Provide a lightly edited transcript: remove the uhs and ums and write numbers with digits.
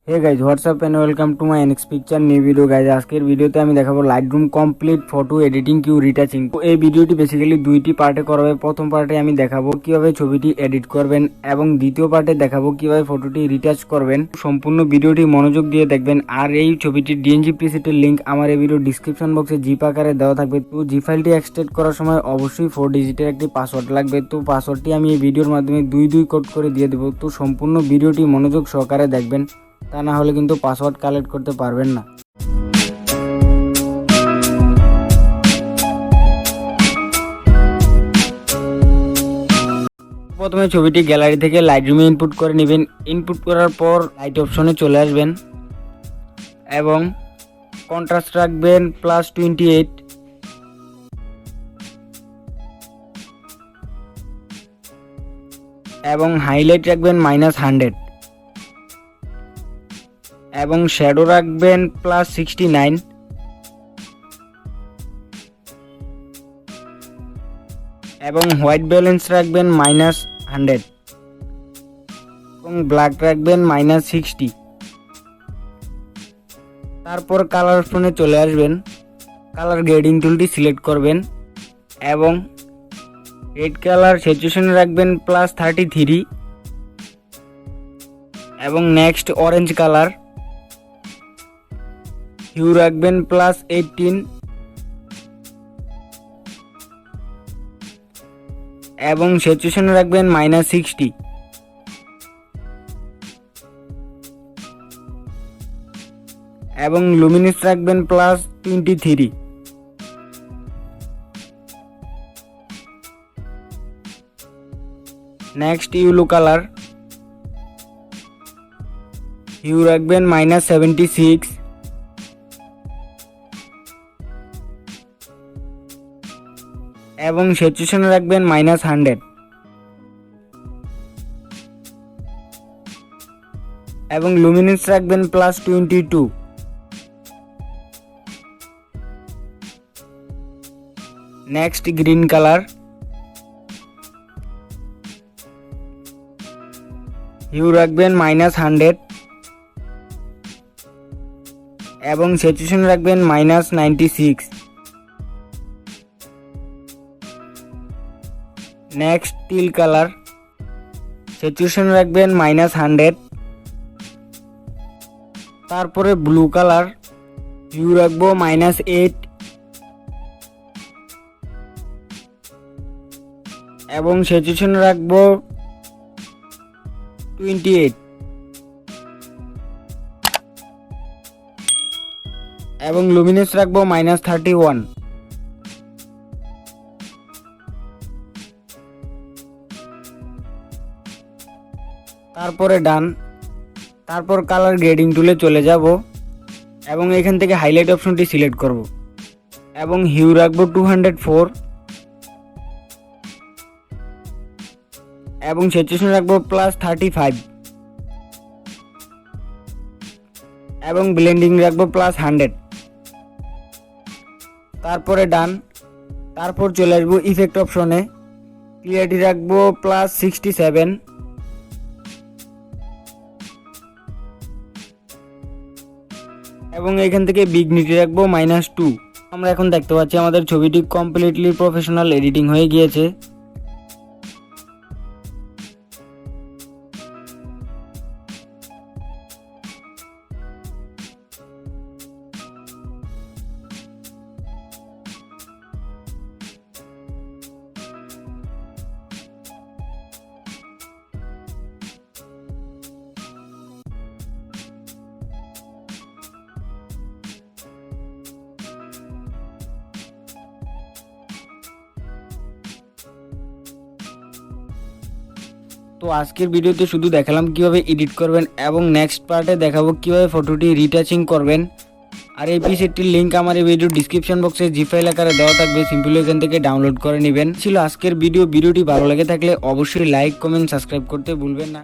Hey guys what's up and welcome to my next picture new video guys. আজকের ভিডিওতে আমি দেখাবো লাইটরুম কমপ্লিট ফটো এডিটিং কিউ retouching. তো এই ভিডিওটি বেসিক্যালি দুইটি পার্টে করা হবে। প্রথম পার্টে আমি দেখাবো কিভাবে ছবিটি এডিট করবেন এবং দ্বিতীয় পার্টে দেখাবো কিভাবে ফটোটি রিটাচ করবেন। সম্পূর্ণ ভিডিওটি মনোযোগ দিয়ে দেখবেন। আর এই ছবিটির ডিএনজি প্রিসেটের লিঙ্ক আমার এই ভিডিও ডিসক্রিপশন বক্সে জিপ আকারে দেওয়া থাকবে। তো জি ফাইলটি এক্সট্রাক্ট করার সময় অবশ্যই 4 ডিজিটের একটি পাসওয়ার্ড লাগবে। তো পাসওয়ার্ডটি আমি এই ভিডিওর মাধ্যমে দুই কোড করে দিয়ে দেবো। তো সম্পূর্ণ ভিডিওটি মনোযোগ সহকারে দেখবেন, তা না হলে কিন্তু পাসওয়ার্ড কালেক্ট করতে পারবেন না। প্রথমে ছবিটি গ্যালারি থেকে লাইটরুমে ইনপুট করে নেবেন। ইনপুট করার পর লাইট অপশনে চলে আসবেন এবং কন্ট্রাস্ট রাখবেন +28 এবং হাইলাইট রাখবেন -100 এবং শ্যাডো রাখবেন +69 এবং হোয়াইট ব্যালেন্স রাখবেন -100 এবং ব্ল্যাক রাখবেন -60। তারপর কালার অপশনে চলে আসবেন, কালার গ্রেডিং টুলটি সিলেক্ট করবেন এবং রেড কালার স্যাচুরেশনে রাখবেন +33 এবং নেক্সট অরেঞ্জ কালার হিউ রাখবেন +18 এবং স্যাচুরেশনে রাখবেন -60 এবং লুমিনেন্স রাখবেন +23। নেক্সট ইয়েলো কালার হিউ রাখবেন -76 এবং স্যাচুরেশনে রাখবেন -100 এবং লুমিনেন্স রাখবেন +22। নেক্সট গ্রিন কালার হিউ রাখবেন -100 এবং স্যাচুরেশন রাখবেন -96। নেক্সট টিল কালার স্যাচুরেশন রাখবেন -100। তারপরে ব্লু কালার হিউ রাখবো -8 এবং স্যাচুরেশন রাখবো 28 এবং লুমিনেন্স রাখবো -31। তারপরে ডান। তারপর কালার গ্রেডিং টুলে চলে যাব এবং এখান থেকে হাইলাইট অপশনটি সিলেক্ট করব এবং হিউ রাখবো 204 এবং স্যাচুরেশন রাখবো +35 এবং ব্লেন্ডিং রাখবো +100। তারপরে ডান। তারপর চলে আসবো ইফেক্ট অপশনে, ক্লিয়ারিটি রাখবো +67 এবং এখান থেকে বিগনিটি রাখবো -2। আমরা এখন দেখতে পাচ্ছি আমাদের ছবিটি কমপ্লিটলি প্রফেশনাল এডিটিং হয়ে গিয়েছে। তো আজকের ভিডিওতে শুধু দেখালাম কিভাবে এডিট করবেন এবং নেক্সট পার্টে দেখাবো কিভাবে ফটোটি রিটাচিং করবেন। আর এই প্রিসেটটির লিঙ্ক আমার এই ভিডিও ডিসক্রিপশন বক্সে জি ফাইল আকারে দেওয়া থাকবে, সিম্পলি এখান থেকে ডাউনলোড করে নেবেন। ছিল আজকের ভিডিওটি ভালো লেগে থাকলে অবশ্যই লাইক, কমেন্ট, সাবস্ক্রাইব করতে ভুলবেন না।